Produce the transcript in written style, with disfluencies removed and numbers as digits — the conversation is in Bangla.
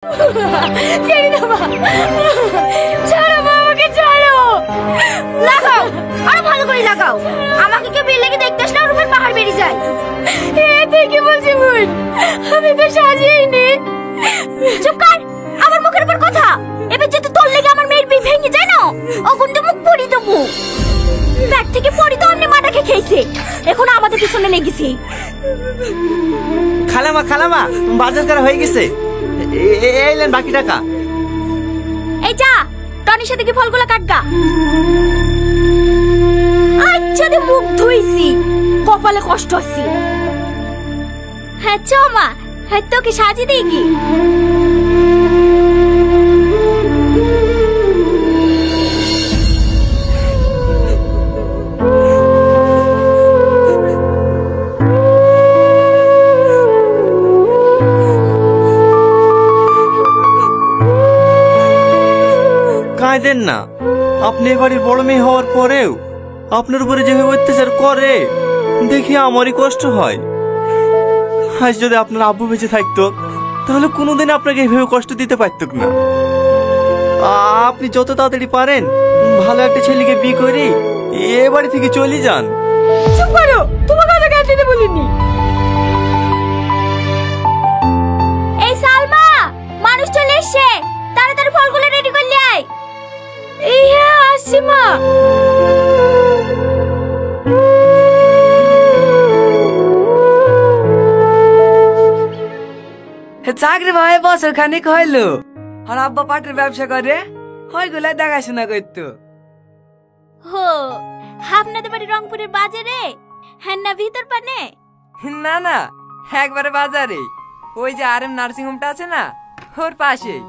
ছেড়ে দাও মা, ছাড়ো মা, আমাকে ছাড়ো। লাগাও, আরো ভালো করে লাগাও। আমাকে কেউ বিল লেগে দেখতে আসলে রুমের পাহাড় বেরিয়ে যায়। কি বলছি বোন, আমি তো সাজিয়েইনি। চুপ কর, আমার মুখের উপর কথা। এবার যদি তোর লেগে আমার মেয়ের বিয়ে ভেঙে যায় না, ওগুন তো মুখ পড়ি দেবো। ব্যাগ থেকে পড়ি তো অন্য মাটাকে খেয়েছে, এখন আমাদের পিছনে লেগেছে। খালামা খালামা, বাজার করা হয়ে গেছে, এইলেন বাকি টাকা। এই যা, টনির সাথে কি ফলগুলো কাটগা। আচ্ছা রে, মুখ ধুইছি, কপালে কষ্ট আছে। হ্যাঁ চ মা, হ্যাঁ তোকে সাজিয়ে দিই কি। কাঁদেন না, আপনি এবারের বড় মেয়ে হওয়ার পরেও আপনার উপরে যেভাবে অত্যাচার করে দেখি আমারই কষ্ট হয়। আজ যদি আপনার আব্বু বেঁচে থাকতো তাহলে কোনোদিন আপনাকে এভাবে কষ্ট দিতে পারতুক না। আপনি যত তাড়াতাড়ি পারেন ভালো একটা ছেলেকে বিয়ে করে এ বাড়ি থেকে চলে যান। চুপ করো, তোমাকে কথা কাটতে বলিনি। এই সালমা, মানুষ চলে এসছে, তাড়াতাড়ি ফলগুলো রেডি করলে আয়। এই হ্যাঁ, আসছি মা। চাকরি ভাই বছর খানিক হইলো, আর আব্বা পাটের ব্যবসা করে, ওইগুলা দেখাশোনা করতো। হো, আপনাদের বাড়ি রংপুরের বাজারে? হ্যাঁ না ভিতর পানে? না না, একবারে বাজারে, ওই যে আর এম নার্সিং হোমটা আছে না, ওর পাশেই।